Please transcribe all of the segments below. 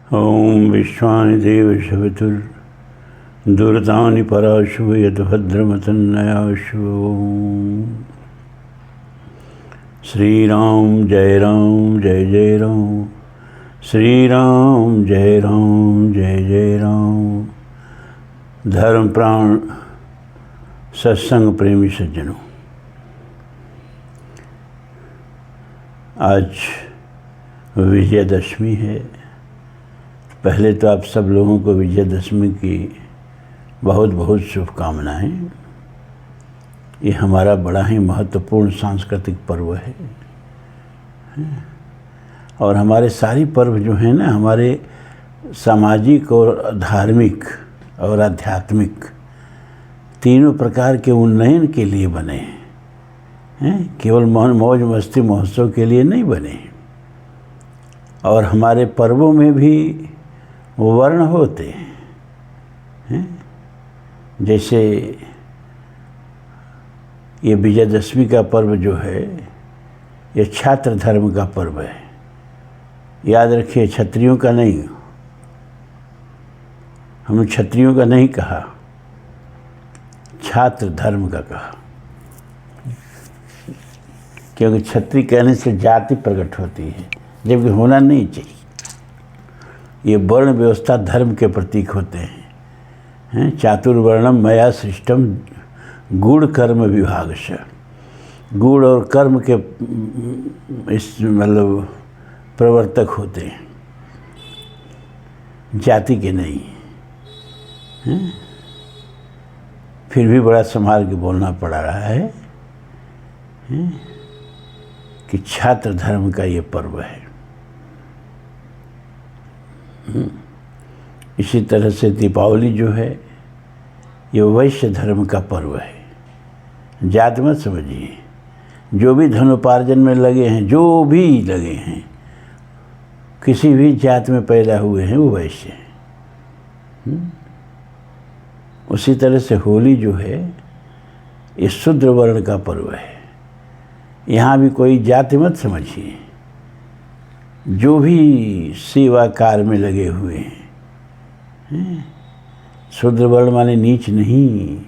ओम विश्वानि देवशवितुर्दुरितानि पराशु यद्भद्रमतन्नयाशु। श्री राम जय जय राम, श्री राम जय जय राम। धर्म प्राण सत्संग प्रेमी सज्जनों, आज विजयदशमी है। पहले तो आप सब लोगों को विजयदशमी की बहुत बहुत शुभकामनाएं। ये हमारा बड़ा ही महत्वपूर्ण सांस्कृतिक पर्व है और हमारे सारी पर्व जो हैं ना, हमारे सामाजिक और धार्मिक और आध्यात्मिक तीनों प्रकार के उन्नयन के लिए बने हैं, केवल मौज मस्ती महोत्सव के लिए नहीं बने। और हमारे पर्वों में भी वर्ण होते हैं। जैसे ये विजयदशमी का पर्व जो है, ये छात्र धर्म का पर्व है। याद रखिए, क्षत्रियों का नहीं, हमने क्षत्रियों का नहीं कहा, छात्र धर्म का कहा, क्योंकि क्षत्रिय कहने से जाति प्रकट होती है, जबकि होना नहीं चाहिए। ये वर्ण व्यवस्था धर्म के प्रतीक होते हैं। चातुर्वर्णम मया सृष्टम गुण कर्म विभाग से। गुण और कर्म के इस मतलब प्रवर्तक होते हैं, जाति के नहीं। फिर भी बड़ा संभाल के बोलना पड़ा रहा है कि छात्र धर्म का ये पर्व है। इसी तरह से दीपावली जो है, ये वैश्य धर्म का पर्व है। जात मत समझिए, जो भी धनोपार्जन में लगे हैं, जो भी लगे हैं, किसी भी जात में पैदा हुए हैं, वो वैश्य हैं। उसी तरह से होली जो है, ये शूद्र वर्ण का पर्व है। यहाँ भी कोई जाति मत समझिए, जो भी सेवा कार्य में लगे हुए हैं। शूद्र वर्ण माने नीच नहीं,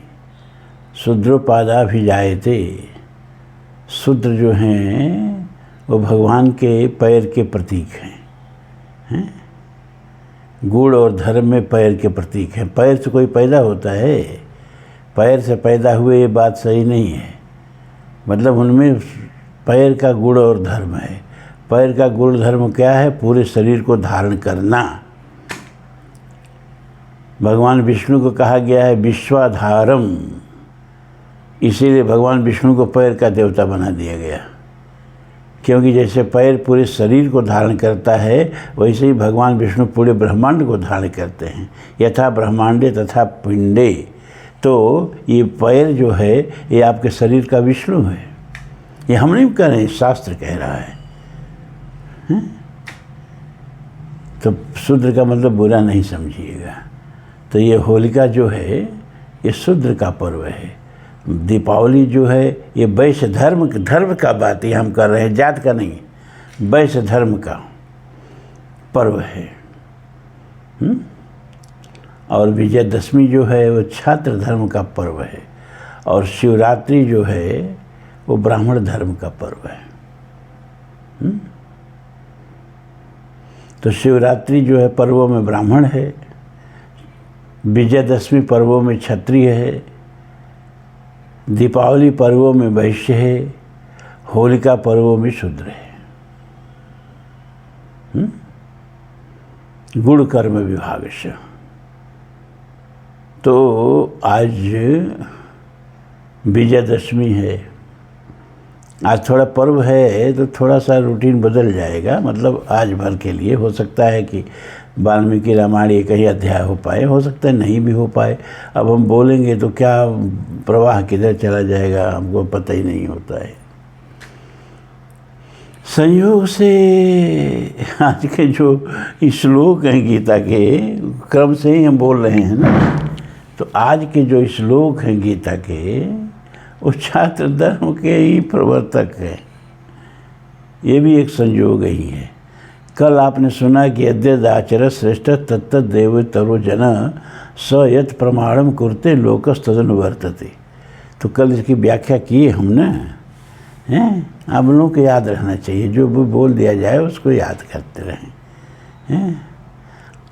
शूद्रोपादा भी जायते। शूद्र जो हैं वो भगवान के पैर के प्रतीक हैं। गुण और धर्म में पैर के प्रतीक हैं। पैर से कोई पैदा होता है? पैर से पैदा हुए ये बात सही नहीं है। मतलब उनमें पैर का गुण और धर्म है। पैर का गुण धर्म क्या है? पूरे शरीर को धारण करना। भगवान विष्णु को कहा गया है विश्वाधारम, इसीलिए भगवान विष्णु को पैर का देवता बना दिया गया, क्योंकि जैसे पैर पूरे शरीर को धारण करता है, वैसे ही भगवान विष्णु पूरे ब्रह्मांड को धारण करते हैं। यथा ब्रह्मांडे तथा पिंडे। तो ये पैर जो है, ये आपके शरीर का विष्णु है। ये हम नहीं कह रहे, शास्त्र कह रहा है। तो शूद्र का मतलब बुरा नहीं समझिएगा। तो ये होलिका जो है, ये शूद्र का पर्व है। दीपावली जो है, ये वैश्य धर्म का बात ही हम कर रहे हैं, जात का नहीं, वैश्य धर्म का पर्व है। और विजयदशमी जो है, वो छात्र धर्म का पर्व है। और शिवरात्रि जो है, वो ब्राह्मण धर्म का पर्व है। तो शिवरात्रि जो है पर्वों में ब्राह्मण है, विजयदशमी पर्वों में क्षत्रिय है, दीपावली पर्वों में वैश्य है, होलिका पर्वों में शूद्र है। गुण कर्म विभाग से। तो आज विजयदशमी है, आज थोड़ा पर्व है तो थोड़ा सा रूटीन बदल जाएगा। मतलब आज भर के लिए हो सकता है कि वाल्मीकि रामायण एक ही अध्याय हो पाए, हो सकता है नहीं भी हो पाए। अब हम बोलेंगे तो क्या प्रवाह किधर चला जाएगा, हमको पता ही नहीं होता है। संयोग से आज के जो श्लोक हैं गीता के, क्रम से ही हम बोल रहे हैं ना, तो आज के जो श्लोक हैं गीता के, वो छात्र धर्म के ही प्रवर्तक हैं। ये भी एक संयोग ही है। कल आपने सुना कि अद्यदाचर श्रेष्ठ तत्त देव तरो जन स यत प्रमाणम कुरते लोकस तदन वर्तते। तो कल इसकी व्याख्या की हमने हैं। आप लोगों को याद रहना चाहिए, जो भी बोल दिया जाए उसको याद करते रहें हैं।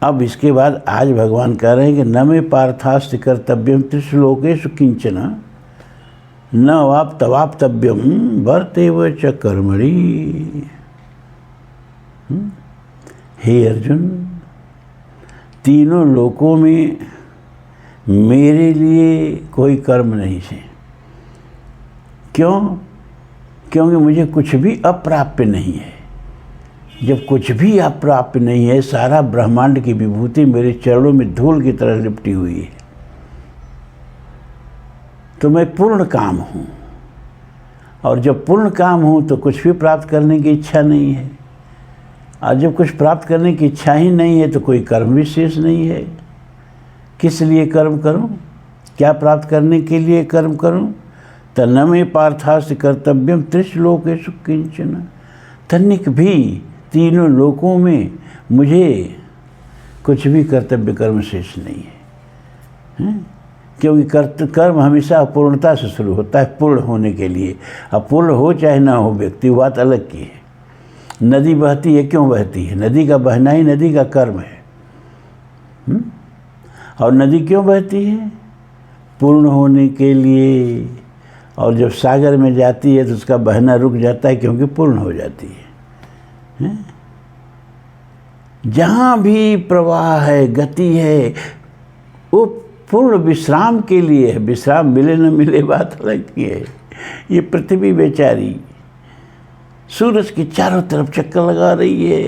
अब इसके बाद आज भगवान कह रहे हैं कि न मे पार्थास्ति कर्तव्यम त्रिश्लोकेषु किंचन न वाप्तवाप्तव्यम वर्तेव च कर्मणि। हे अर्जुन, तीनों लोकों में मेरे लिए कोई कर्म नहीं है। क्यों? क्योंकि मुझे कुछ भी अप्राप्य नहीं है। जब कुछ भी अप्राप्य नहीं है, सारा ब्रह्मांड की विभूति मेरे चरणों में धूल की तरह लिपटी हुई है, तो मैं पूर्ण काम हूँ। और जब पूर्ण काम हूँ तो कुछ भी प्राप्त करने की इच्छा नहीं है। और जब कुछ प्राप्त करने की इच्छा ही नहीं है तो कोई कर्म विशेष नहीं है। किस लिए कर्म करूं? क्या प्राप्त करने के लिए कर्म करूं? तन्न मे पार्थास्ति कर्तव्यम त्रिश्लोकेषु किंचन। तनिक भी तीनों लोकों में मुझे कुछ भी कर्तव्य कर्म शेष नहीं है, क्योंकि कर्म हमेशा अपूर्णता से शुरू होता है, पूर्ण होने के लिए। अब पूर्ण हो चाहे ना हो व्यक्ति, बात अलग की है। नदी बहती है, क्यों बहती है? नदी का बहना ही नदी का कर्म है। और नदी क्यों बहती है? पूर्ण होने के लिए। और जब सागर में जाती है तो उसका बहना रुक जाता है, क्योंकि पूर्ण हो जाती है। जहाँ भी प्रवाह है, गति है, वो पूर्ण विश्राम के लिए है। विश्राम मिले न मिले बात अलग की है। ये पृथ्वी बेचारी सूरज की चारों तरफ चक्कर लगा रही है।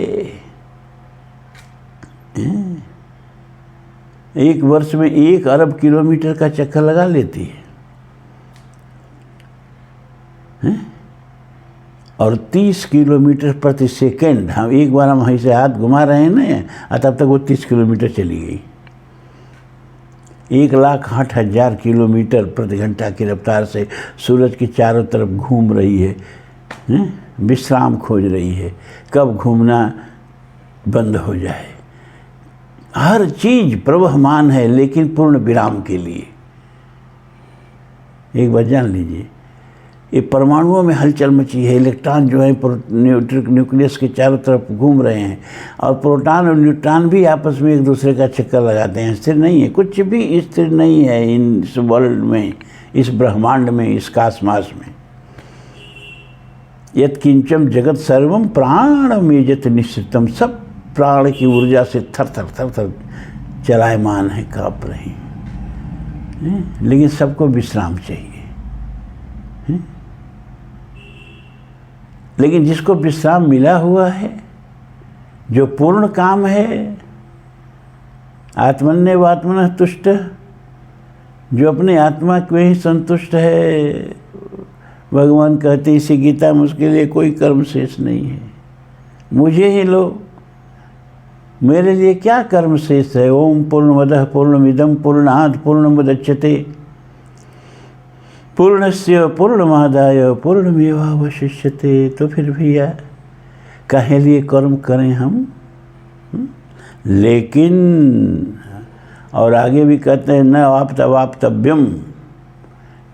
एक वर्ष में 1 अरब किलोमीटर का चक्कर लगा लेती है, और 30 किलोमीटर प्रति सेकेंड। हम एक बार हम ऐसे हाथ घुमा रहे हैं ना, तब तक वो 30 किलोमीटर चली गई। 1,08,000 किलोमीटर प्रति घंटा की रफ्तार से सूरज की चारों तरफ घूम रही है, विश्राम खोज रही है, कब घूमना बंद हो जाए। हर चीज प्रवहमान है, लेकिन पूर्ण विराम के लिए। एक बात जान लीजिए, ये परमाणुओं में हलचल मची है। इलेक्ट्रॉन जो है न्यूक्लियस के चारों तरफ घूम रहे हैं, और प्रोटॉन और न्यूट्रॉन भी आपस में एक दूसरे का चक्कर लगाते हैं। स्थिर नहीं है, कुछ भी स्थिर नहीं है इस वर्ल्ड में, इस ब्रह्मांड में, इस कास्मास में। यत् किंचम जगत सर्वम प्राणमेजत निश्चितम। सब प्राण की ऊर्जा से थर थर थर थर चलायमान है, काँप रही। लेकिन सबको विश्राम चाहिए। लेकिन जिसको विश्राम मिला हुआ है, जो पूर्ण काम है, आत्मन्य आत्मन तुष्ट, जो अपने आत्मा में ही संतुष्ट है, भगवान कहते इसी गीता में, उसके लिए कोई कर्म शेष नहीं है। मुझे ही लो, मेरे लिए क्या कर्म शेष है? ओम पूर्णमदः पूर्णमिदं पूर्णात् पूर्णमुदच्यते पूर्णस्य पूर्णमादाय पूर्णमेवावशिष्यते। तो फिर भी यार काहे लिए कर्म करें हम? लेकिन और आगे भी कहते हैं, न वाप्तव्यम।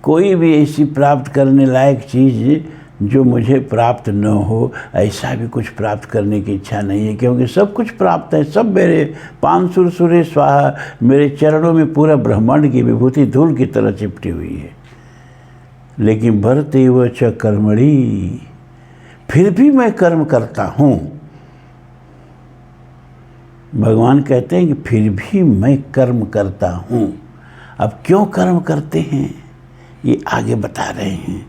कोई भी ऐसी प्राप्त करने लायक चीज़ जो मुझे प्राप्त न हो, ऐसा भी कुछ प्राप्त करने की इच्छा नहीं है, क्योंकि सब कुछ प्राप्त है। सब मेरे पांसुर सुरे स्वाहा, मेरे चरणों में पूरा ब्रह्मांड की विभूति धूल की तरह चिपटी हुई है। लेकिन भरतेव च कर्मणि, फिर भी मैं कर्म करता हूँ। भगवान कहते हैं कि फिर भी मैं कर्म करता हूँ। अब क्यों कर्म करते हैं ये आगे बता रहे हैं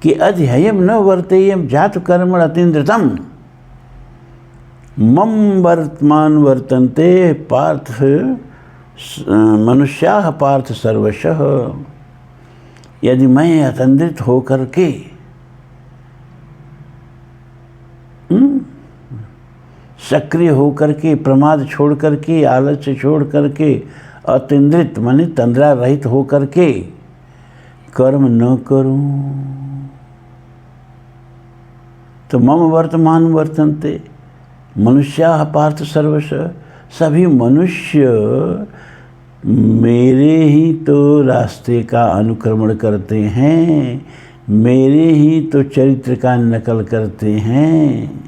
कि अध्ययम न वर्तेयम जातु कर्मण अतीन्द्रितम मम वर्तमान वर्तन्ते पार्थ मनुष्याः पार्थ सर्वशः। यदि मैं अतंद्रित होकर के सक्रिय होकर के, प्रमाद छोड़ करके, आलस्य छोड़ करके, अतंद्रित माने तंद्रा रहित होकर के कर्म न करूं, तो मम वर्तमान वर्तन्ते, मनुष्याः पार्थ सर्वश, सभी मनुष्य मेरे ही तो रास्ते का अनुक्रमण करते हैं, मेरे ही तो चरित्र का नकल करते हैं।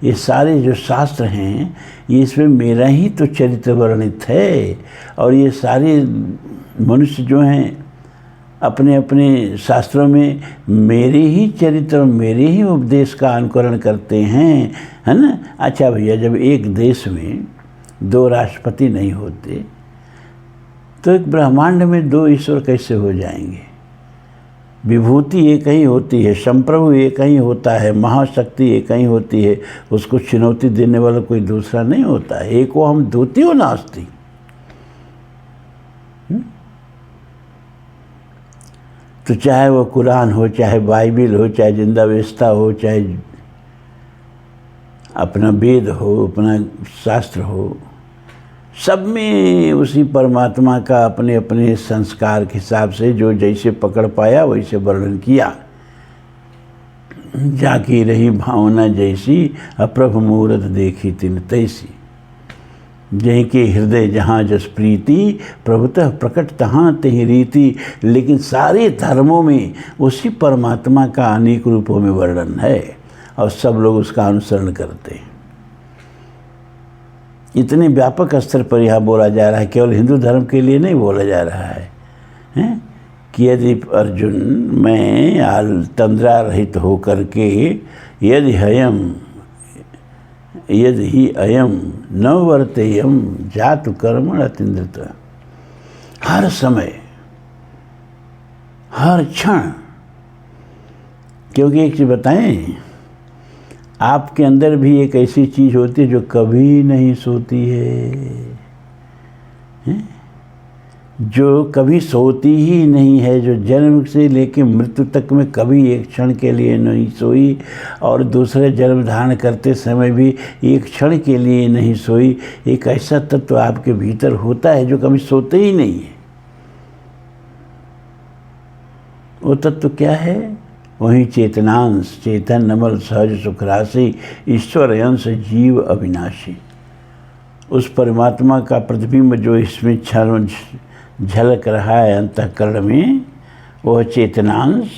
ये सारे जो शास्त्र हैं ये इसमें मेरा ही तो चरित्र वर्णित है, और ये सारे मनुष्य जो हैं अपने अपने शास्त्रों में मेरे ही चरित्र, मेरे ही उपदेश का अनुकरण करते हैं, है ना। अच्छा भैया, जब एक देश में 2 राष्ट्रपति नहीं होते तो एक ब्रह्मांड में 2 ईश्वर कैसे हो जाएंगे? विभूति एक ही होती है, संप्रभु एक ही होता है, महाशक्ति एक ही होती है, उसको चुनौती देने वाला कोई दूसरा नहीं होता है। एको हम द्वितीयो नास्ति। तो चाहे वो कुरान हो, चाहे बाइबिल हो, चाहे जिंदा वेस्ता हो, चाहे अपना वेद हो, अपना शास्त्र हो, सब में उसी परमात्मा का अपने अपने संस्कार के हिसाब से जो जैसे पकड़ पाया वैसे वर्णन किया। जाकी रही भावना जैसी, अप्रभ मूरत देखी तिन तैसी। जहीं के हृदय जहाँ जस प्रीति, प्रभुतः प्रकट तहाँ तही रीति। लेकिन सारे धर्मों में उसी परमात्मा का अनेक रूपों में वर्णन है और सब लोग उसका अनुसरण करते हैं। इतने व्यापक स्तर पर यह बोला जा रहा है, केवल हिंदू धर्म के लिए नहीं बोला जा रहा है, कि यदि अर्जुन मैं तंद्रा रहित होकर के यदि ही अयम न वर्तेयम जातु कर्मण अतिन्द्रित, हर समय हर क्षण। क्योंकि एक चीज़ बताएं, आपके अंदर भी एक ऐसी चीज़ होती है जो कभी नहीं सोती है, जो कभी सोती ही नहीं है, जो जन्म से लेकर मृत्यु तक में कभी एक क्षण के लिए नहीं सोई, और दूसरे जन्म धारण करते समय भी एक क्षण के लिए नहीं सोई। एक ऐसा तत्व आपके भीतर होता है जो कभी सोते ही नहीं है। वो तत्व क्या है? वही चेतनांश, चेतन नमल सहज सुखराशि, ईश्वर अंश जीव अविनाशी। उस परमात्मा का प्रतिबिंब जो इसमें झलक रहा है अंतःकरण में, वह चेतनांश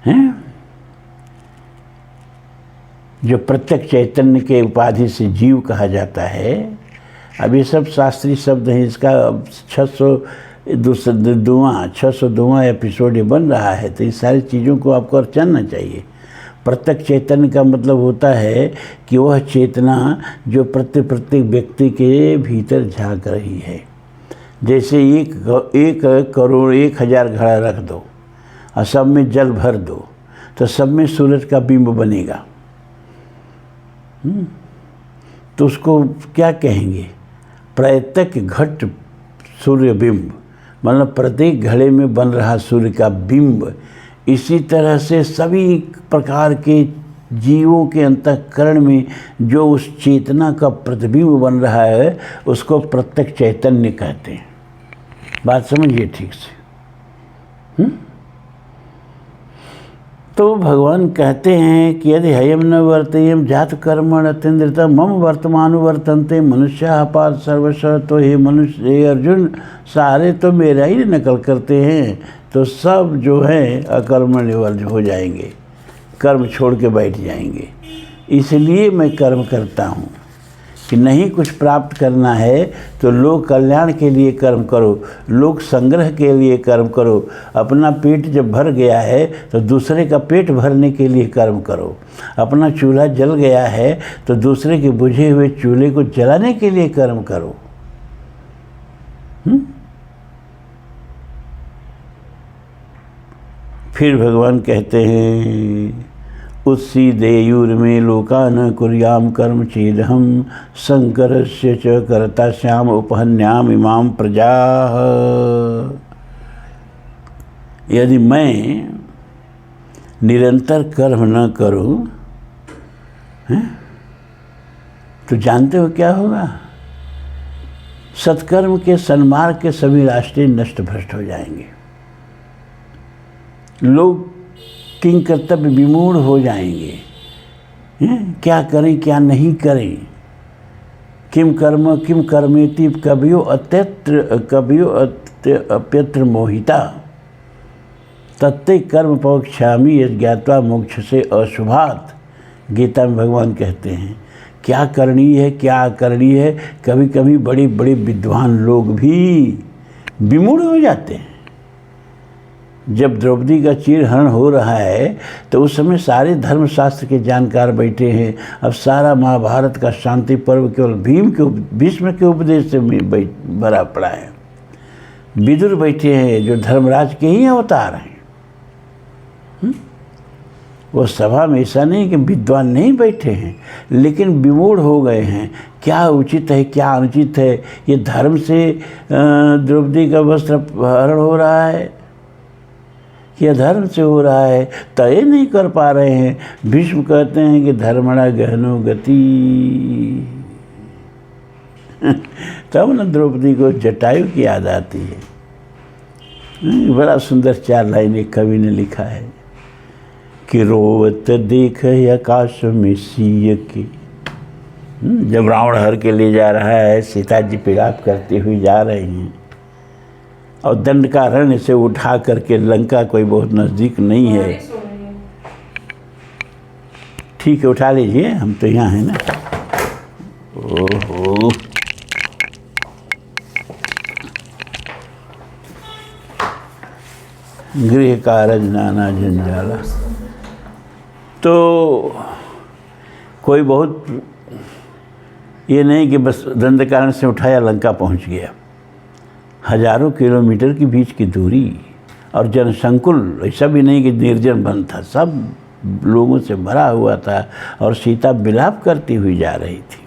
है, जो प्रत्यक्ष चैतन्य के उपाधि से जीव कहा जाता है। अब ये सब शास्त्रीय शब्द हैं, इसका 602वां एपिसोड ये बन रहा है, तो इस सारी चीज़ों को आपको जानना चाहिए। प्रत्यक्ष चैतन्य का मतलब होता है कि वह चेतना जो प्रत्येक व्यक्ति के भीतर झांक रही है। जैसे 1,000,000 घड़ा रख दो और सब में जल भर दो, तो सब में सूरज का बिंब बनेगा। तो उसको क्या कहेंगे? प्रत्येक घट सूर्य बिंब, मतलब प्रत्येक घड़े में बन रहा सूर्य का बिंब। इसी तरह से सभी प्रकार के जीवों के अंतःकरण में जो उस चेतना का प्रतिबिंब बन रहा है, उसको प्रत्यक्ष चैतन्य कहते हैं। बात समझिए ठीक से। तो भगवान कहते हैं कि यदि हयम न वर्तेयम जात कर्मण अत्यंत मम वर्तमानु वर्तन्ते मनुष्याः पार्थ सर्वश। तो हे मनुष्य, हे अर्जुन, सारे तो मेरा ही नकल करते हैं, तो सब जो है अकर्मण्य हो जाएंगे, कर्म छोड़ के बैठ जाएंगे। इसलिए मैं कर्म करता हूँ कि नहीं कुछ प्राप्त करना है तो लोक कल्याण के लिए कर्म करो, लोक संग्रह के लिए कर्म करो। अपना पेट जब भर गया है तो दूसरे का पेट भरने के लिए कर्म करो। अपना चूल्हा जल गया है तो दूसरे के बुझे हुए चूल्हे को जलाने के लिए कर्म करो। फिर भगवान कहते हैं, उत्सी देयूर में लोका न कुर्याम कर्म चेदहम शंकरस्य च करता श्याम उपहन्याम इमाम प्रजा। यदि मैं निरंतर कर्म न करूं, तो जानते हो क्या होगा? सत्कर्म के सन्मार्ग के सभी रास्ते नष्ट भ्रष्ट हो जाएंगे। लोग किंग कर्तव्य विमूढ़ हो जाएंगे। क्या करें क्या नहीं करें। किम कर्म किम कर्मेति कभियो अप्यत्र मोहिता तत्ते कर्म पवक्ष्यामि यज्ञात्वा मोक्ष से अशुभात। गीता में भगवान कहते हैं क्या करनी है क्या अकरणी है। कभी कभी बड़े बड़े विद्वान लोग भी विमूढ़ हो जाते हैं। जब द्रौपदी का चीरहरण हो रहा है तो उस समय सारे धर्मशास्त्र के जानकार बैठे हैं। अब सारा महाभारत का शांति पर्व केवल भीष्म के उपदेश से भरा पड़ा है। विदुर बैठे हैं जो धर्मराज के ही अवतार हैं। वो सभा में ऐसा नहीं कि विद्वान नहीं बैठे हैं, लेकिन विमूढ़ हो गए हैं। क्या उचित है क्या अनुचित है। ये धर्म से द्रौपदी का वस्त्र हरण हो रहा है, यह धर्म से हो रहा है, तय नहीं कर पा रहे हैं। भीष्म कहते हैं कि धर्मणा गहनो गति। तब न द्रौपदी को जटायु की याद आती है। बड़ा सुंदर 4 लाइन एक कवि ने लिखा है कि रोवत देख आकाश में सिय के। जब रावण हर के ले जा रहा है, सीता जी विलाप करती हुई जा रही हैं और दंडकारण्य से उठा करके, लंका कोई बहुत नज़दीक नहीं है, ठीक है उठा लीजिए, हम तो यहाँ हैं ना। ओहो गृह कारज नाना जंजाला। तो कोई बहुत ये नहीं कि बस दंडकारण्य से उठाया लंका पहुँच गया। हजारों किलोमीटर के बीच की दूरी और जनसंकुल, ऐसा भी नहीं कि निर्जन वन था, सब लोगों से भरा हुआ था और सीता विलाप करती हुई जा रही थी।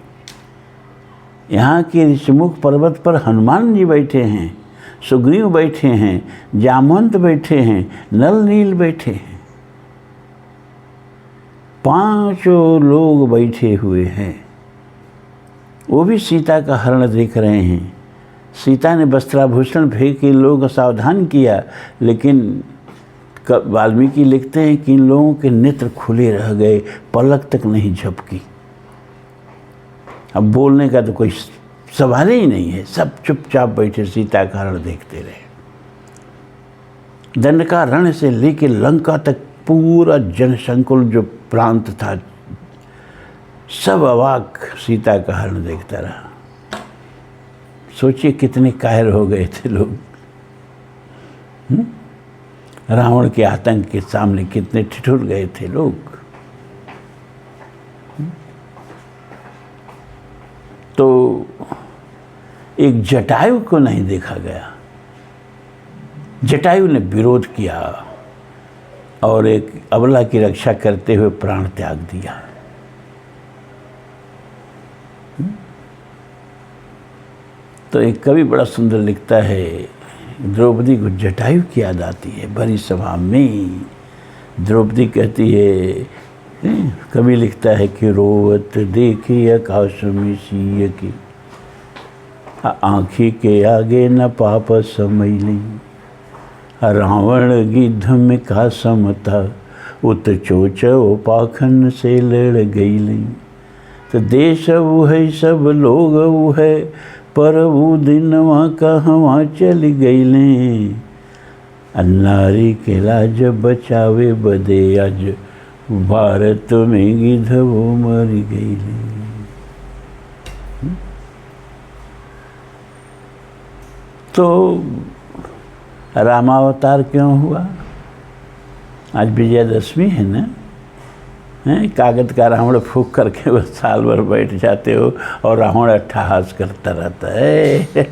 यहाँ के ऋषिमुख पर्वत पर हनुमान जी बैठे हैं, सुग्रीव बैठे हैं, जामवंत बैठे हैं, नल नील बैठे हैं, 5 लोग बैठे हुए हैं। वो भी सीता का हरण देख रहे हैं। सीता ने वस्त्राभूषण फेंक के लोगों को सावधान किया, लेकिन वाल्मीकि लिखते हैं कि इन लोगों के नेत्र खुले रह गए, पलक तक नहीं झपकी। अब बोलने का तो कोई सवाल ही नहीं है, सब चुपचाप बैठे सीता का हरण देखते रहे। दंडकारण्य से लेकर लंका तक पूरा जनसंकुल जो प्रांत था, सब अवाक सीता का हरण देखता रहा। सोचिए कितने कायर हो गए थे लोग। रावण के आतंक के सामने कितने ठिठुर गए थे लोग। तो एक जटायु को नहीं देखा गया। जटायु ने विरोध किया और एक अबला की रक्षा करते हुए प्राण त्याग दिया। तो एक कवि बड़ा सुंदर लिखता है, द्रौपदी को जटायु की याद आती है भरी सभा में। द्रौपदी कहती है, कवि लिखता है कि रोवत देखी आकाश में सिय की, आँखी के आगे न पाप समैली, रावण गिद्ध में का समता, उत चोच पाखन से लड़ गईली। तो देश वो है सब लोग वो है, पर वो दिनवा कहवा चल गईले। नारी के लाज बचावे बदे, आज भारत में गिद्ध वो मर गईले। तो रामावतार क्यों हुआ? आज विजयादशमी है ना, कागज का रावण फूंक करके बस साल भर बैठ जाते हो और रावण अट्ठहास करता रहता है।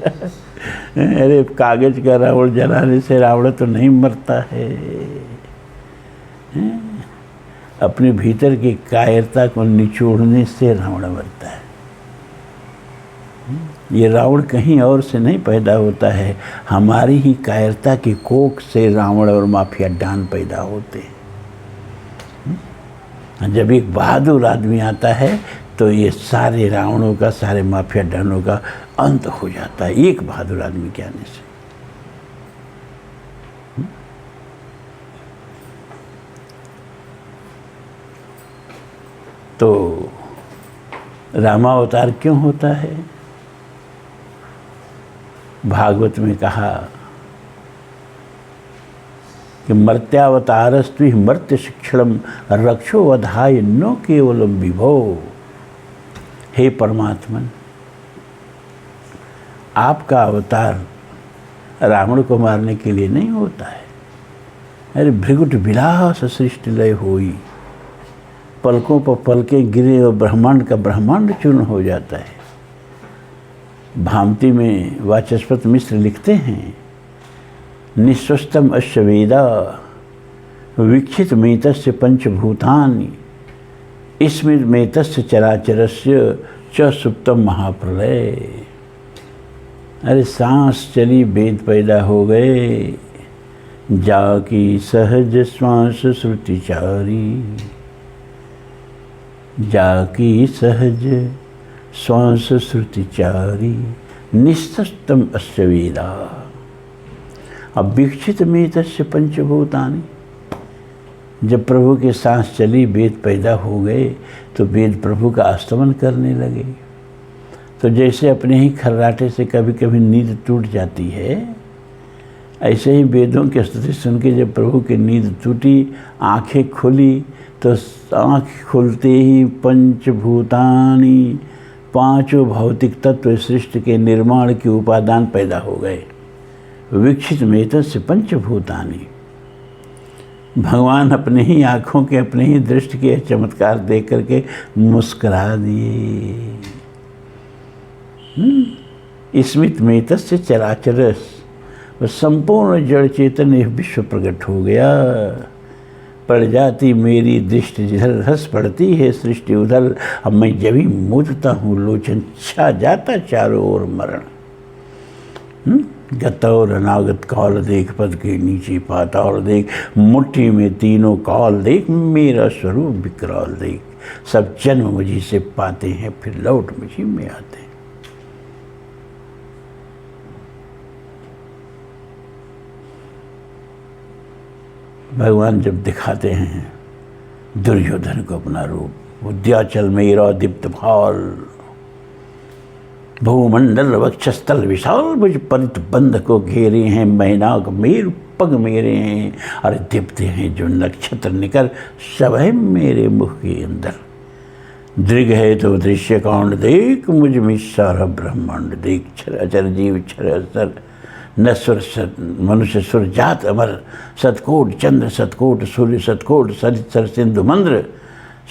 अरे कागज का रावण जलाने से रावण तो नहीं मरता है, अपने भीतर की कायरता को निचोड़ने से रावण मरता है। ये रावण कहीं और से नहीं पैदा होता है, हमारी ही कायरता की कोख से रावण और माफिया डान पैदा होते हैं। जब एक बहादुर आदमी आता है तो ये सारे रावणों का, सारे माफिया डानों का अंत हो जाता है एक बहादुर आदमी के आने से। तो रामावतार क्यों होता है? भागवत में कहा कि मर्त्यावतारस्तु मर्त्य शिक्षणम रक्षो वधाय नो केवलम विभो। हे परमात्मन, आपका अवतार रावण को मारने के लिए नहीं होता है। अरे भृगुट विलास सृष्टि लय होई, पलकों पर पलकें गिरे और ब्रह्मांड का ब्रह्मांड चूर्ण हो जाता है। भामती में वाचस्पति मिश्र लिखते हैं, निःस्वस्तम अश्य वेदा वीक्षित मेतस्य पंचभूतानि स्मृत मेतस्य चराचरस्य च सुप्तम महाप्रलय। अरे सांस चली वेद पैदा हो गए, जाकी सहज श्वास श्रुतिचारी, जाकी सहज श्वास श्रुतिचारी निःस्वस्तम अस्य वेदा। अब वीक्षित मेतस्य पंचभूतानि, जब प्रभु के सांस चली वेद पैदा हो गए तो वेद प्रभु का आस्तमन करने लगे। तो जैसे अपने ही खर्राटे से कभी कभी नींद टूट जाती है, ऐसे ही वेदों की स्तुति सुन के जब प्रभु की नींद टूटी, आंखें खुली, तो आँख खुलते ही पंचभूतानि, पांचों भौतिक तत्व सृष्टि के निर्माण के उपादान पैदा हो गए। वीक्षित मेतस्य पंचभूतानि, भगवान अपने ही आँखों के, अपने ही दृष्टि के चमत्कार देख करके मुस्कुरा दिए। स्मित मेतस्य चराचरस, संपूर्ण जड़ चेतन विश्व प्रकट हो गया। पड़ जाती मेरी दृष्टि जिधर, हंस पड़ती है सृष्टि उधर। अब मैं जब ही मूदता हूँ लोचन, छा जाता चारों ओर मरण। गत और अनागत काल देख, पद के नीचे पाताल देख, मुट्ठी में तीनों काल देख, मेरा स्वरूप विकराल देख। सब जन्म मुझी से पाते हैं, फिर लौट मुझी में आते हैं। भगवान जब दिखाते हैं दुर्योधन को अपना रूप, उद्याचल मेरा दीप्त भाल, भूमंडल वक्षस्थल विशाल, मुझ परित बंध को घेरे हैं, मैनाक मेरु पग मेरे हैं, अरे दीप्त हैं जो नक्षत्र निकर, सब है मेरे मुख के अंदर। दृग है तो दृश्य कांड देख, मुझ में सारा ब्रह्मांड देख। क्षर अचर जीव क्षर असर, नश्वर मनुष्य सुर जात अमर, सतकोट चंद्र सतकोट सूर्य सतकोट सरित सर सिंधु मंद्र,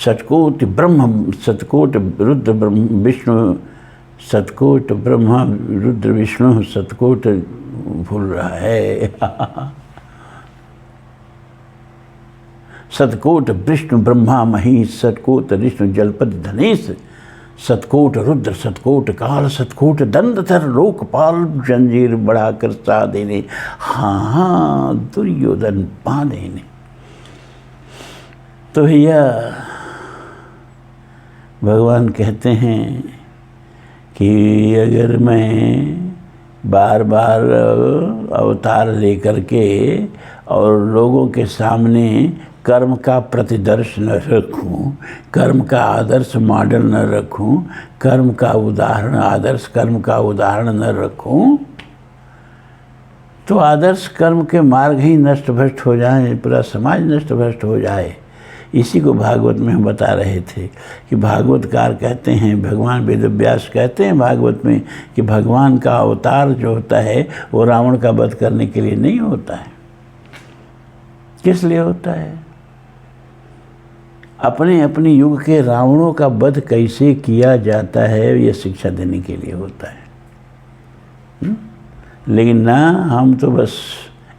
सतकोट ब्रह्म सतकोट रुद्र ब्रह्म विष्णु, सतकोट ब्रह्मा रुद्र विष्णु, सतकोट भूल रहा है सतकोट विष्णु ब्रह्मा महेश, सतकोट विष्णु जलपति धनेश, सतकोट रुद्र सतकोट काल, सतकोट दंडधर लोकपाल, जंजीर बढ़ाकर सा देने, हाँ दुर्योधन पा देने। तो भैया भगवान कहते हैं कि अगर मैं बार बार अवतार लेकर के और लोगों के सामने कर्म का प्रतिदर्श न रखूं, कर्म का आदर्श मॉडल न रखूं, कर्म का उदाहरण आदर्श कर्म का उदाहरण न रखूं, तो आदर्श कर्म के मार्ग ही नष्ट भ्रष्ट हो जाए, पूरा समाज नष्ट भ्रष्ट हो जाए। इसी को भागवत में हम बता रहे थे कि भागवतकार कहते हैं, भगवान वेदव्यास कहते हैं भागवत में कि भगवान का अवतार जो होता है वो रावण का वध करने के लिए नहीं होता है। किस लिए होता है? अपने अपने युग के रावणों का वध कैसे किया जाता है यह शिक्षा देने के लिए होता है। लेकिन ना, हम तो बस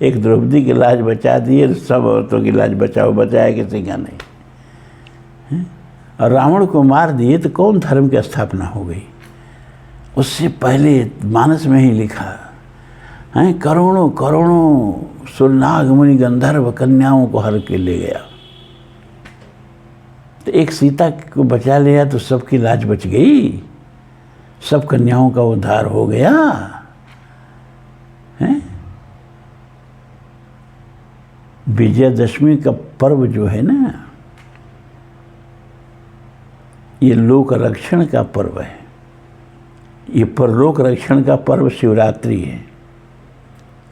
एक द्रौपदी की लाज बचा दिए, सब औरतों की लाज बचाओ, बचाया किसी का नहीं। और रावण को मार दिए तो कौन धर्म की स्थापना हो गई? उससे पहले मानस में ही लिखा है, करोड़ों करोड़ों सुरनाग मुनि गंधर्व कन्याओं को हर के ले गया। तो एक सीता को बचा लिया तो सबकी लाज बच गई, सब कन्याओं का उद्धार हो गया है। विजयदशमी का पर्व जो है ना, ये लोक रक्षण का पर्व है। ये परलोक रक्षण का पर्व शिवरात्रि है,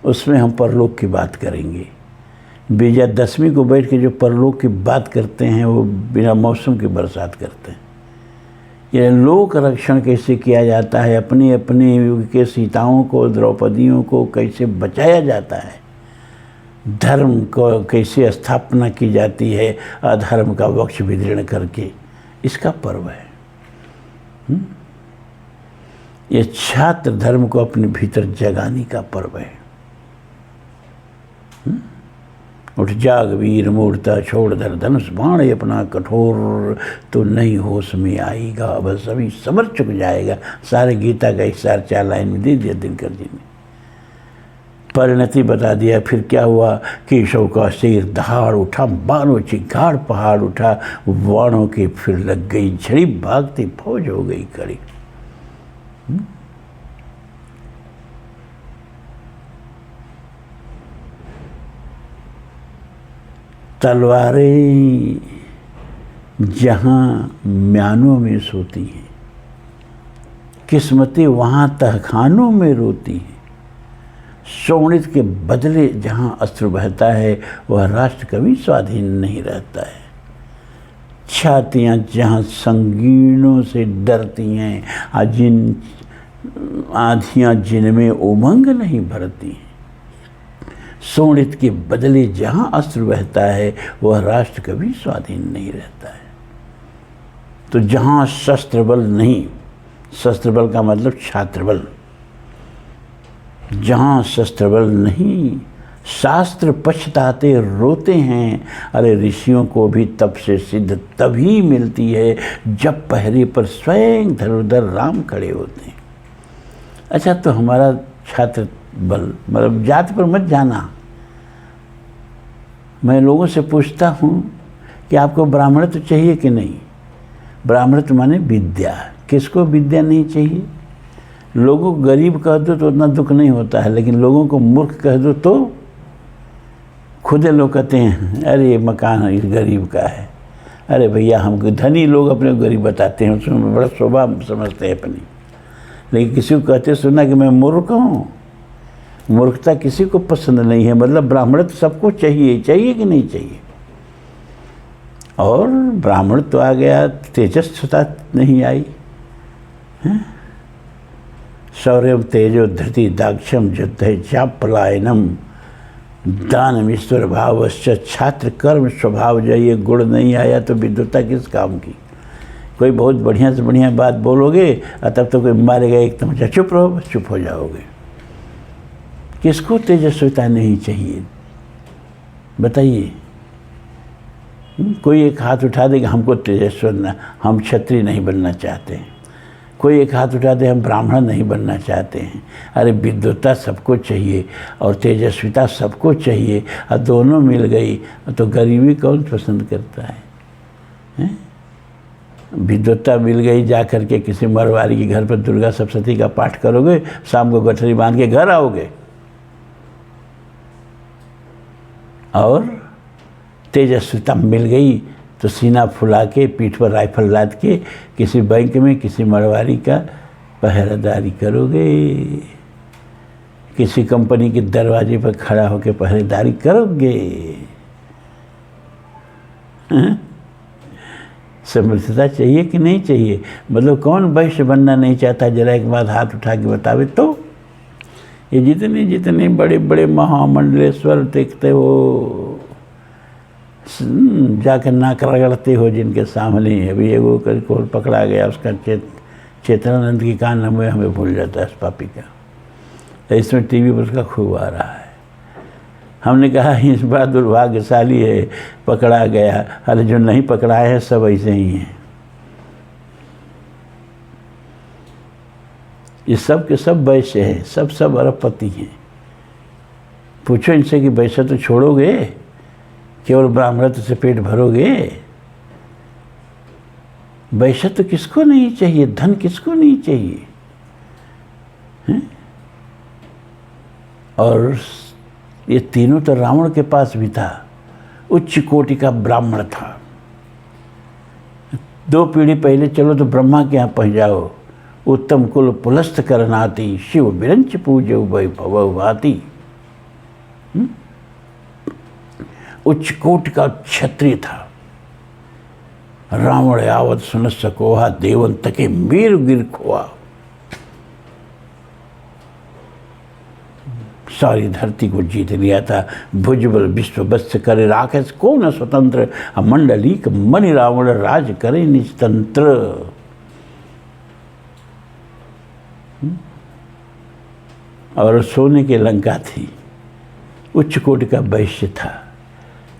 उसमें हम परलोक की बात करेंगे। विजयादशमी को बैठ के जो परलोक की बात करते हैं वो बिना मौसम की बरसात करते हैं। ये लोक रक्षण कैसे किया जाता है, अपनी अपनी युग के सीताओं को, द्रौपदियों को कैसे बचाया जाता है, धर्म को कैसे स्थापना की जाती है अधर्म का वक्ष विदीर्ण करके, इसका पर्व है। ये छात्र धर्म को अपने भीतर जगाने का पर्व है। उठ जाग वीर मूर्ता, छोड़ धर धनुष बाण अपना कठोर, तो नहीं होश में आएगा, अब सभी समर चुक जाएगा। सारे गीता का एक 4 लाइन में दे दिया दिनकर जी ने, परिणति बता दिया। फिर क्या हुआ, केशव का सिर दहाड़ उठा, बाणों चिंगाड़ पहाड़ उठा, वाणों की फिर लग गई झड़ी, भागती फौज हो गई खड़ी। तलवारें जहाँ म्यानों में सोती हैं, किस्मतें वहाँ तहखानों में रोती हैं। शोणित के बदले जहाँ अस्त्र बहता है, वह राष्ट्र कभी स्वाधीन नहीं रहता है। छातियाँ जहाँ संगीनों से डरती हैं, आँधियाँ जिनमें उमंग नहीं भरती हैं। शोणित के बदले जहाँ अस्त्र बहता है, वह राष्ट्र कभी स्वाधीन नहीं रहता है। तो जहाँ शस्त्र बल नहीं, शस्त्र बल का मतलब छात्र बल, जहाँ शस्त्र बल नहीं, शास्त्र पछताते रोते हैं। अरे ऋषियों को भी तप से सिद्ध तभी मिलती है जब पहरे पर स्वयं धनुर्धर राम खड़े होते हैं। अच्छा, तो हमारा छात्र बल, मतलब जाति पर मत जाना। मैं लोगों से पूछता हूँ कि आपको ब्राह्मणत्व चाहिए कि नहीं। ब्राह्मणत्व माने विद्या। किसको विद्या नहीं चाहिए? लोगों को गरीब कह दो तो उतना दुख नहीं होता है, लेकिन लोगों को मूर्ख कह दो तो खुद लोग कहते हैं अरे ये मकान इस गरीब का है। अरे भैया, हमको धनी लोग अपने को गरीब बताते हैं, उसमें बड़ा शोभा समझते हैं अपनी। लेकिन किसी को कहते सुना कि मैं मूर्ख हूँ, मूर्खता किसी को पसंद नहीं है। मतलब ब्राह्मणत्व सबको चाहिए, चाहिए कि नहीं चाहिए। और ब्राह्मण तो आ गया, तेजस्वता नहीं आई। शौर्यम तेजो धृति दाक्षम युद्ध चापलायनम दानम ईश्वर भावश्च छात्र कर्म स्वभाव। जब ये गुण नहीं आया तो विद्वता किस काम की। कोई बहुत बढ़िया से बढ़िया बात बोलोगे और तब तो कोई मारेगा एक तमाचा, चुप रहो, बस चुप हो जाओगे। किसको तेजस्विता नहीं चाहिए बताइए। कोई एक हाथ उठा देगा हमको तेजस्वी, हम क्षत्रिय नहीं बनना चाहते हैं। कोई एक हाथ उठा दे हम ब्राह्मण नहीं बनना चाहते हैं। अरे विद्वता सबको चाहिए और तेजस्विता सबको चाहिए, और दोनों मिल गई तो गरीबी कौन पसंद करता है? विद्वता मिल गई, जा कर के किसी मरवारी के घर पर दुर्गा सप्तशती का पाठ करोगे, शाम को गठरी बांध के घर आओगे। और तेजस्विता मिल गई तो सीना फुला के, पीठ पर राइफल लाद के किसी बैंक में किसी मरवारी का पहरेदारी करोगे, किसी कंपनी के दरवाजे पर खड़ा होकर पहरेदारी करोगे। समर्थता चाहिए कि नहीं चाहिए? मतलब कौन वैश्य बनना नहीं चाहता? जरा एक बात हाथ उठा के बतावे तो। ये जितने जितने बड़े बड़े महामंडलेश्वर देखते हो, जाकर नाक रगड़ते हो जिनके सामने। अभी एगो को पकड़ा गया, उसका चेतनानंद की कान हमें भूल जाता है, इस पापी का। इसमें टीवी पर उसका खूब आ रहा है। हमने कहा इस बार दुर्भाग्यशाली है, पकड़ा गया। अरे जो नहीं पकड़ाए हैं सब ऐसे ही हैं। ये सब के सब वैश्य हैं, सब अरबपति हैं। पूछो इनसे कि वैश्य तो छोड़ोगे, केवल ब्राह्मणत्व से पेट भरोगे? वैश्य तो किसको नहीं चाहिए, धन किसको नहीं चाहिए हैं? और ये तीनों तो रावण के पास भी था, उच्च कोटि का ब्राह्मण था। 2 पीढ़ी पहले चलो तो ब्रह्मा के यहाँ पहुँच जाओ। उत्तम कुल पुलस्त करनाती, शिव बिरंच पूजो वैभव भाति। उच्च कोटि का क्षत्रिय था। रावण आवत सुन सकोहा, देवंत के मीर गिर खोआ। सारी धरती को जीत लिया था। भुजबल विश्व बस करे राकेश को न स्वतंत्र, मंडलीक मणि रावण राज करे निस्तंत्र। और सोने की लंका थी, उच्च कोटि का वैश्य था,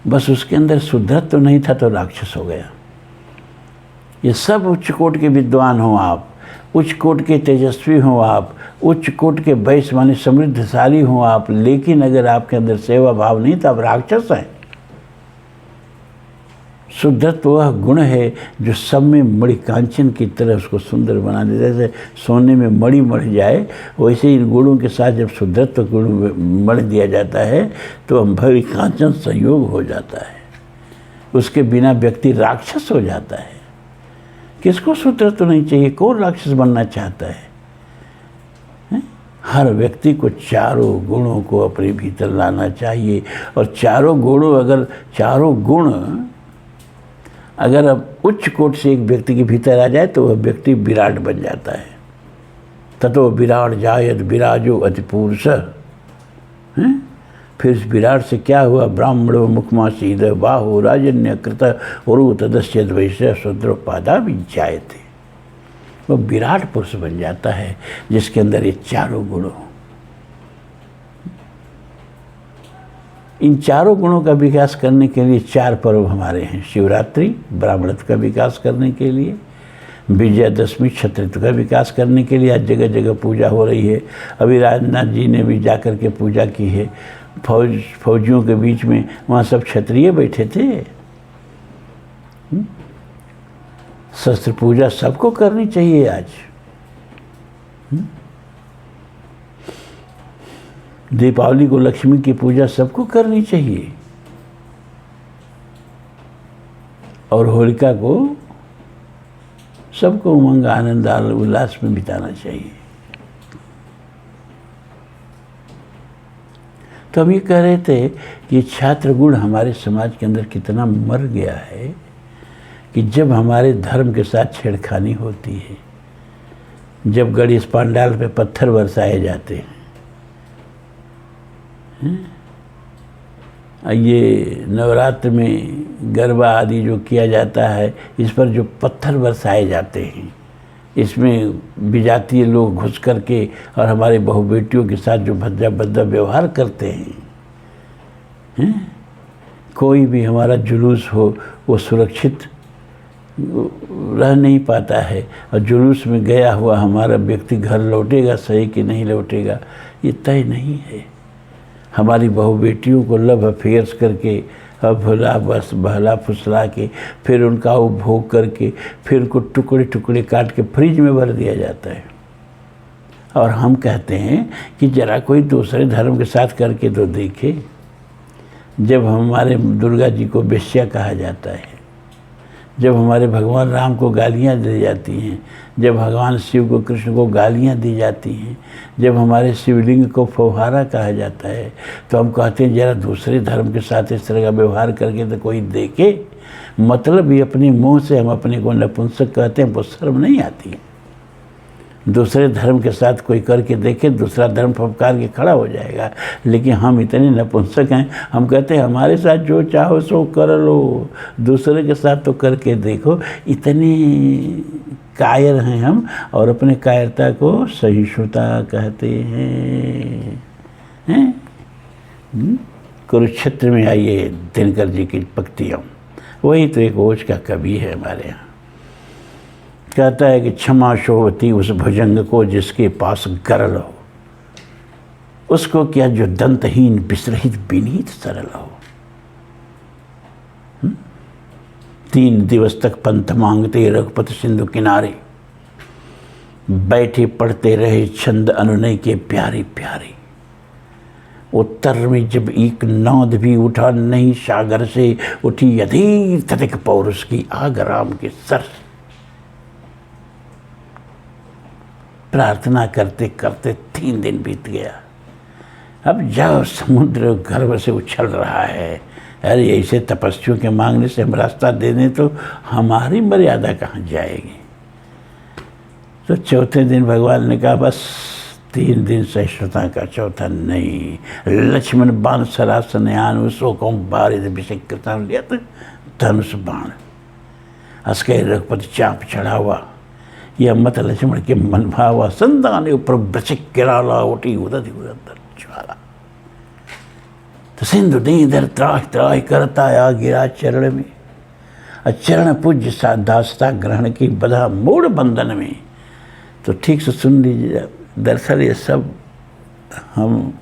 बस उसके अंदर शुद्धत्व तो नहीं था तो राक्षस हो गया। ये सब उच्च कोटि के विद्वान हो आप, उच्च कोटि के तेजस्वी हो आप, उच्च कोटि के वैश्य माने समृद्धशाली हो आप, लेकिन अगर आपके अंदर सेवा भाव नहीं तो आप राक्षस हैं। शुद्धत्व वह गुण है जो सब में मणिकांचन की तरह उसको सुंदर बना दे। जैसे सोने में मणि मढ़ जाए, वैसे इन गुणों के साथ जब शुद्धत्व गुण मढ़ दिया जाता है तो मणिकांचन संयोग हो जाता है। उसके बिना व्यक्ति राक्षस हो जाता है। किसको शुद्धत्व नहीं चाहिए? कौन राक्षस बनना चाहता है? हर व्यक्ति को चारों गुणों को अपने भीतर लाना चाहिए। और चारों गुण अगर अब उच्च कोटि से एक व्यक्ति के भीतर आ जाए तो वह व्यक्ति विराट बन जाता है। ततो विराट जायत विराजो अति पुरुष। फिर इस विराट से क्या हुआ? ब्राह्मणो मुखमा सीध बाहु राजन्य कृत उरु तदस्य वैश्य शूद्रोपादा भी जाए थे। वो विराट पुरुष बन जाता है जिसके अंदर ये चारों गुण हो। इन चारों गुणों का विकास करने के लिए 4 पर्व हमारे हैं। शिवरात्रि ब्राह्मणत्व का विकास करने के लिए, विजयादशमी क्षत्रित्व का विकास करने के लिए। आज जगह जगह पूजा हो रही है। अभी राजनाथ जी ने भी जाकर के पूजा की है। फौजियों के बीच में वहाँ सब क्षत्रिय बैठे थे। शस्त्र पूजा सबको करनी चाहिए आज। दीपावली को लक्ष्मी की पूजा सबको करनी चाहिए। और होलिका को सबको उमंग आनंद उल्लास में बिताना चाहिए। तो हम ये कह रहे थे कि छात्र गुण हमारे समाज के अंदर कितना मर गया है कि जब हमारे धर्म के साथ छेड़खानी होती है, जब गणेश पंडाल पे पत्थर बरसाए जाते हैं, ये नवरात्र में गरबा आदि जो किया जाता है, इस पर जो पत्थर बरसाए जाते हैं, इसमें विजातीय लोग घुस करके और हमारे बहू बेटियों के साथ जो भद्दा भद्दा व्यवहार करते हैं। कोई भी हमारा जुलूस हो वो सुरक्षित रह नहीं पाता है। और जुलूस में गया हुआ हमारा व्यक्ति घर लौटेगा सही कि नहीं लौटेगा ये तय नहीं है। हमारी बहू बेटियों को लव अफेयर्स करके और बहला फुसला के फिर उनका उपभोग करके फिर उनको टुकड़े टुकड़े काट के फ्रिज में भर दिया जाता है। और हम कहते हैं कि जरा कोई दूसरे धर्म के साथ करके तो देखे। जब हमारे दुर्गा जी को वेश्या कहा जाता है, जब हमारे भगवान राम को गालियाँ दी जाती हैं, जब भगवान शिव को कृष्ण को गालियाँ दी जाती हैं, जब हमारे शिवलिंग को फौहारा कहा जाता है, तो हम कहते हैं जरा दूसरे धर्म के साथ इस तरह का व्यवहार करके तो कोई देखे। मतलब ये अपने मुंह से हम अपने को नपुंसक कहते हैं, वो शर्म नहीं आती है। दूसरे धर्म के साथ कोई करके देखे, दूसरा धर्म फपकार के खड़ा हो जाएगा। लेकिन हम इतने नपुंसक हैं, हम कहते हैं हमारे साथ जो चाहो सो कर लो, दूसरे के साथ तो करके देखो। इतने कायर हैं हम, और अपने कायरता को सहिष्णुता कहते हैं। कुरुक्षेत्र में आइए दिनकर जी की पंक्तियाँ, वही तो एक ओज का कवि है हमारे यहाँ। कहता है कि क्षमा शोभती उस भुजंग को जिसके पास गरल हो, उसको क्या जो दंतहीन विसरहित विनीत सरल हो। 3 दिवस तक पंथ मांगते रघुपति सिंधु किनारे, बैठे पढ़ते रहे छंद अनुनय के प्यारे प्यारे। उत्तर में जब एक नाद भी उठा नहीं, सागर से उठी अधीर तनिक पौरुष की आग राम के सर। प्रार्थना करते करते 3 दिन बीत गया। अब जब समुद्र गर्भ से उछल रहा है, अरे ऐसे तपस्वियों के मांगने से हम रास्ता दे दें तो हमारी मर्यादा कहाँ जाएगी। तो चौथे दिन भगवान ने कहा बस 3 दिन सहिष्णुता का, चौथा नहीं। लक्ष्मण बाण सरासनयान शोकम बारिद विषकृता लिया तो धनुष बाण अस्कै रघुपति चाप चढ़ा हुआ, यह मत लक्ष्मण के मन भावा संतान ऊपर वृश्चिक किराला उठी उदधि उदर ज्वाला। तो सिंधु दीधर त्राह त्राह करता आ गिरा चरण में, चरण पूज्य सा दासता ग्रहण की बधा मूढ़ बंधन में। तो ठीक से सुन लीजिए, दरअसल ये सब हम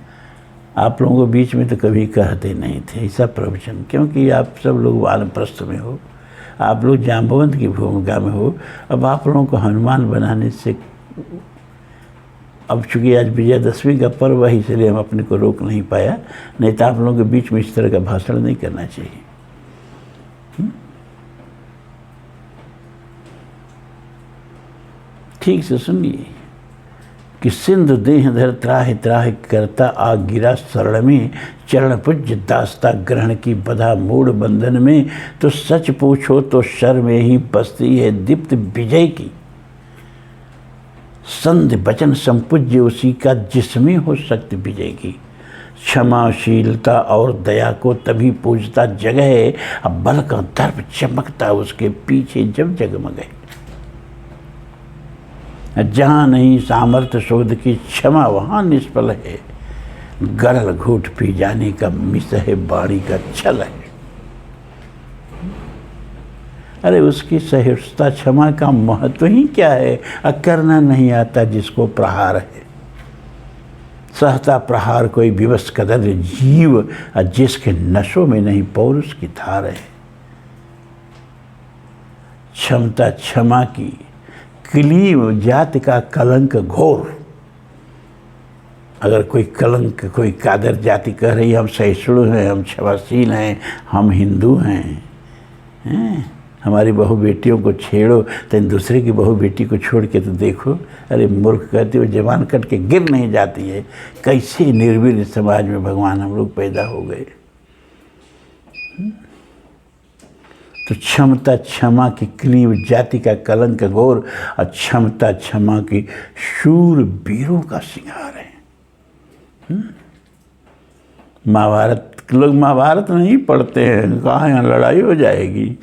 आप लोगों के बीच में तो कभी कहते नहीं थे ऐसा प्रवचन, क्योंकि आप सब लोग वानप्रस्थ में हो, आप लोग जाम्बवंत की भूमिका में हो। अब आप लोगों को हनुमान बनाने से, अब चूँकि आज विजयादशमी का पर्व है इसलिए हम अपने को रोक नहीं पाया, नहीं तो आप लोगों के बीच में इस तरह का भाषण नहीं करना चाहिए। ठीक से सुनिए कि सिंधु देह धर त्राहि त्राहि करता आ गिरा शरण में, चरण पूज्य दासता ग्रहण की बधा मूढ़ बंधन में। तो सच पूछो तो शर में ही बसती है दीप्त विजय की, संधि वचन संपूज्य उसी का जिसमें हो शक्ति विजय की। क्षमाशीलता और दया को तभी पूजता जगह, अब बल का दर्प चमकता उसके पीछे जब जगमगे। जहाँ नहीं सामर्थ्य शोध की क्षमा वहाँ निष्फल है, गरल घूट पी जाने का मिस है बाणी का छल है। अरे उसकी सहिष्णुता क्षमा का महत्व ही क्या है, करना नहीं आता जिसको प्रहार है। सहता प्रहार कोई विवश कदर जीव, जिसके नशों में नहीं पौरुष की धार है। क्षमता क्षमा की क्लीव जाति का कलंक घोर। अगर कोई कलंक, कोई कादर जाति कह रही हम सहिष्णु हैं, हम क्षमाशील हैं, हम हिंदू हैं, हमारी बहू बेटियों को छेड़ो तो दूसरे की बहू बेटी को छोड़ के तो देखो। अरे मूर्ख कहते हो जवान कट के गिर नहीं जाती है। कैसे निर्वीर समाज में भगवान हम लोग पैदा हो गए। तो क्षमता क्षमा की क्लीव जाति का कलंक घोर, और क्षमता क्षमा की शूर वीरों का सिंगार है। महाभारत लोग महाभारत नहीं पढ़ते हैं, कहाँ यहाँ लड़ाई हो जाएगी।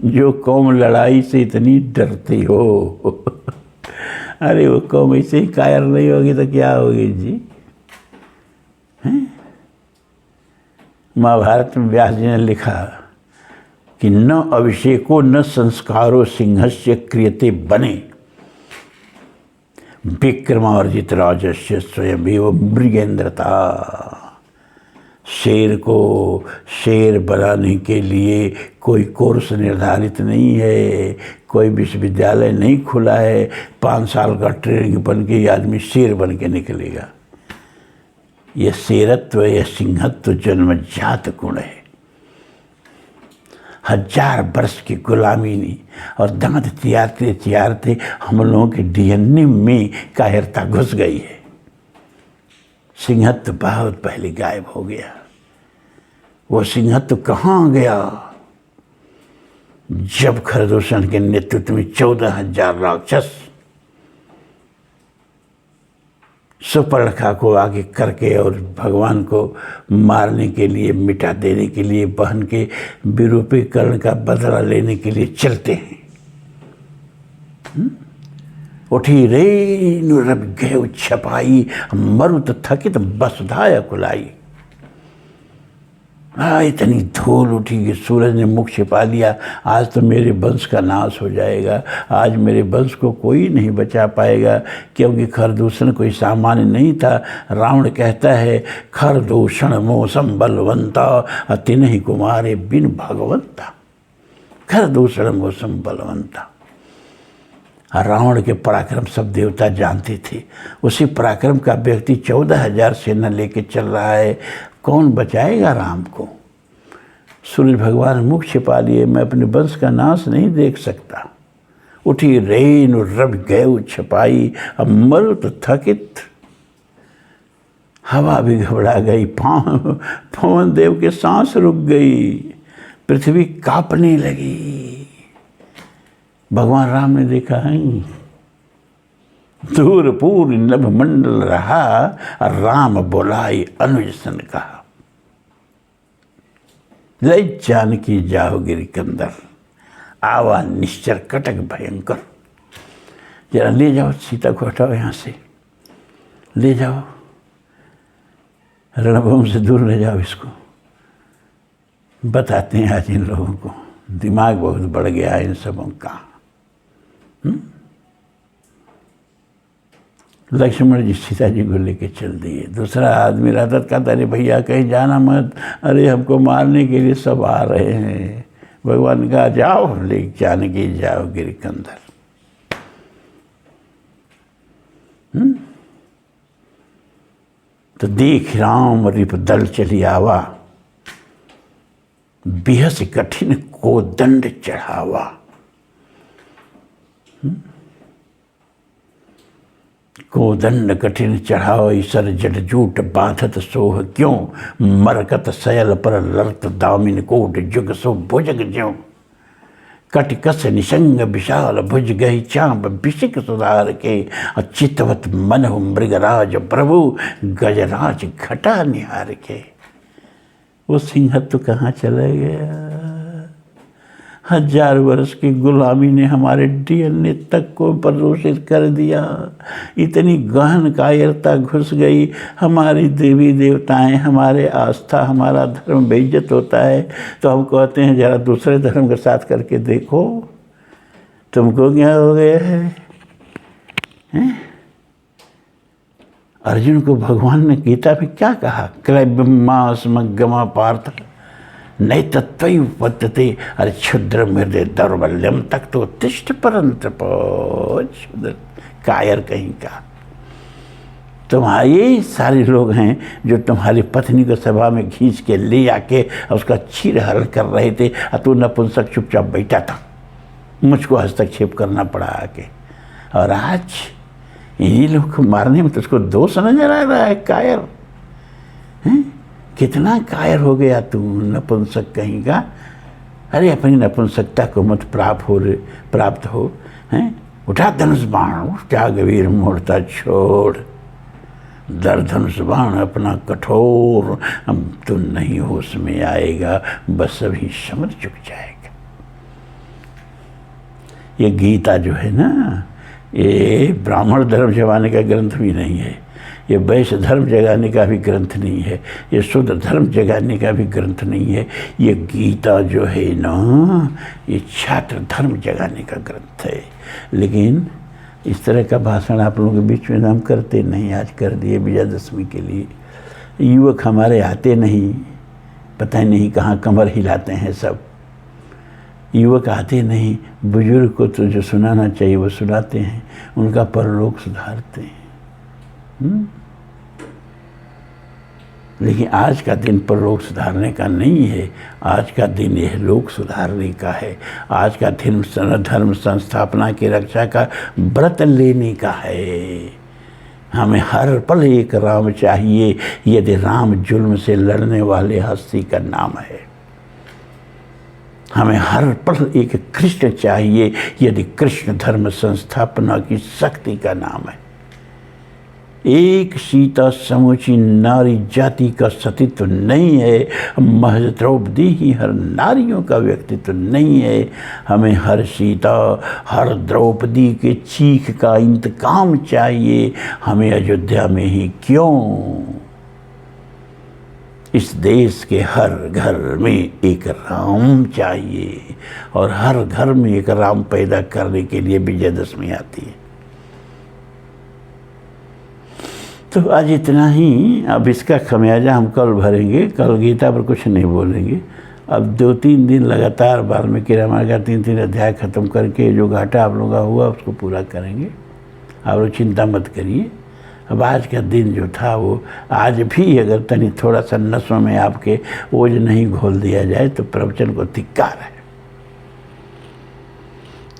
जो कौम लड़ाई से इतनी डरती हो अरे वो कौम ऐसे ही कायर नहीं होगी तो क्या होगी जी। महाभारत में व्यास जी ने लिखा कि न अभिषेको न संस्कारो सिंहस्य क्रियते बने, विक्रमार्जित राजस्य स्वयमेव मृगेंद्रता। शेर को शेर बनाने के लिए कोई कोर्स निर्धारित नहीं है, कोई विश्वविद्यालय नहीं खुला है। 5 साल का ट्रेनिंग बन के ये आदमी शेर बन के निकलेगा। यह शेरत्व, यह सिंहत्व जन्मजात गुण है। 1000 वर्ष की गुलामी नहीं, और दांत चियारते चियारते हम लोगों के डीएनए में कायरता घुस गई है। सिंहत्व बहुत पहले गायब हो गया। वो सिंहत्व कहाँ गया? जब खरदूषण के नेतृत्व में 14,000 राक्षस सुपर्णखा को आगे करके और भगवान को मारने के लिए, मिटा देने के लिए, बहन के विरूपीकरण का बदला लेने के लिए चलते हैं। उठी रेणु रब गए छपाई, मरुत थकित बसुधाया कुलाई। इतनी धूल उठी कि सूरज ने मुख छिपा लिया। आज तो मेरे वंश का नाश हो जाएगा, आज मेरे वंश को कोई नहीं बचा पाएगा, क्योंकि खरदूषण कोई सामान्य नहीं था। रावण कहता है खरदूषण मौसम बलवंता, अति नहीं कुमारे बिन भगवंता। खरदूषण मौसम बलवंता। रावण के पराक्रम सब देवता जानते थे। उसी पराक्रम का व्यक्ति 14,000 सेना लेके चल रहा है। कौन बचाएगा राम को? सूर्य भगवान मुख छिपा लिए, मैं अपने वंश का नाश नहीं देख सकता। उठी रेनु रवि गयु छपाई, अब मरुत थकित हवा भी घबरा गई, पवन देव के सांस रुक गई, पृथ्वी कांपने लगी। भगवान राम ने देखा है, दूर पूर्ण नभ मंडल रहा, राम बोलाई अनुज सन कहा, लय जानकी जाओ गिरि कंदर, आवा निश्चर कटक भयंकर। जरा ले जाओ सीता को, हटाओ यहाँ से, ले जाओ रणभूमि से दूर ले जाओ इसको। बताते हैं आज इन लोगों को, दिमाग बहुत बढ़ गया इन सबों का। लक्ष्मण जी सीता जी को लेके चल दिए। दूसरा आदमी रहता कहता, अरे भैया कहीं जाना मत, अरे हमको मारने के लिए सब आ रहे हैं। भगवान ने कहा जाओ, ले जानकी जाओ गिरि कंदर। तो देख राम रिप दल चली आवा, बिहस कठिन को दंड चढ़ावा। को दंड कठिन चढ़ाओ, ईसर जट जूट बाधत सोह क्यों, मरकत सयल पर लरत दामिन कोट, जुग सो भुजग ज्यों। कटिकस निशंग विशाल भुज गई, चांप बिशिक सुधार के, चितवत मन मृगराज प्रभु, गजराज घटा निहार के। वो सिंहत्व कहाँ चला गया? 1000 वर्ष की गुलामी ने हमारे डीएनए तक को प्रदूषित कर दिया। इतनी गहन कायरता घुस गई, हमारी देवी देवताएं, हमारे आस्था, हमारा धर्म बेइज्जत होता है तो हम कहते हैं जरा दूसरे धर्म के साथ करके देखो, तुमको क्या हो गया है? अर्जुन को भगवान ने गीता में क्या कहा? क्लैब्यमास्मगमा पार्थ नई तत्व पद्धति, अरे क्षुद्र हृदय दौर्बल्यम तक तो तिष्ठ परंत कायर कहीं का। तुम्हारे ये सारे लोग हैं जो तुम्हारी पत्नी को सभा में खींच के ले आके उसका चीर हरण कर रहे थे, और तू नपुंसक चुपचाप बैठा था, मुझको हस्तक्षेप करना पड़ा आके। और आज इन्हीं लोग को मारने में तुझको दोष नजर आ रहा है? कायर हैं? कितना कायर हो गया तू, नपुंसक कहीं का। अरे अपनी नपुंसकता को मत प्राप्त हो हैं? उठा धनुष बाण, त्याग वीर मोड़ता छोड़, दर धनुष बाण अपना कठोर, अब तू नहीं होश में आएगा, बस अभी समझ चुक जाएगा। ये गीता जो है ना, ये ब्राह्मण धर्म जमाने का ग्रंथ भी नहीं है, ये वैश्य धर्म जगाने का भी ग्रंथ नहीं है, ये शुद्ध धर्म जगाने का भी ग्रंथ नहीं है। ये गीता जो है ना, ये छात्र धर्म जगाने का ग्रंथ है। लेकिन इस तरह का भाषण आप लोगों के बीच में हम करते नहीं, आज कर दिए विजयादशमी के लिए। युवक हमारे आते नहीं, पता नहीं कहाँ कमर हिलाते हैं सब। युवक आते नहीं, बुजुर्ग को तो जो सुनाना चाहिए वो सुनाते हैं, उनका परलोक सुधारते हैं। लेकिन आज का दिन परलोक सुधारने का नहीं है, आज का दिन यह लोक सुधारने का है। आज का दिन धर्म संस्थापना की रक्षा का व्रत लेने का है। हमें हर पल एक राम चाहिए, यदि राम जुल्म से लड़ने वाले हस्ती का नाम है। हमें हर पल एक कृष्ण चाहिए, यदि कृष्ण धर्म संस्थापना की शक्ति का नाम है। एक सीता समूची नारी जाति का सतीत्व नहीं है, महज द्रौपदी ही हर नारियों का व्यक्तित्व नहीं है। हमें हर सीता, हर द्रौपदी के चीख का इंतकाम चाहिए। हमें अयोध्या में ही क्यों, इस देश के हर घर में एक राम चाहिए, और हर घर में एक राम पैदा करने के लिए विजयदशमी आती है। तो आज इतना ही। अब इसका खमियाजा हम कल भरेंगे, कल गीता पर कुछ नहीं बोलेंगे। अब 2-3 दिन लगातार वाल्मीकि रामायण का 3-3 अध्याय ख़त्म करके जो घाटा आप लोगों का हुआ उसको पूरा करेंगे। आप लोग चिंता मत करिए। अब आज का दिन जो था वो आज भी अगर तनी थोड़ा सा नसों में आपके ओझ नहीं घोल दिया जाए तो प्रवचन को धिक्कार है।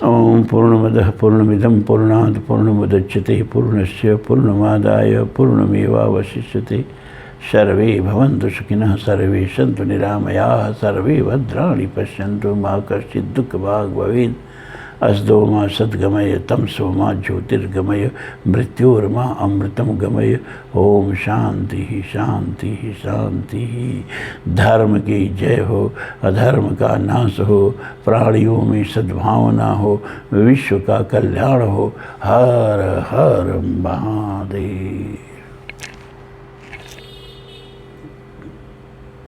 ओम पूर्णमदः पूर्णमिदं पूर्णात् पूर्णमुदच्यते पूर्णस्य पूर्णमादाय पूर्णमेवावशिष्यते। सर्वे भवन्तु सुखिनः, सर्वे सन्तु निरामयाः, सर्वे भद्राणि पश्यन्तु, मा कश्चित् दुःखभाग् भवेत्। अस्दो मा सद्गमय, तमसो मा ज्योतिर्गमय, मृत्योर्मा अमृतं गमय। ओम शांति शांति शांति। धर्म की जय हो, अधर्म का नाश हो, प्राणियों में सद्भावना हो, विश्व का कल्याण हो। हर हर महादेव।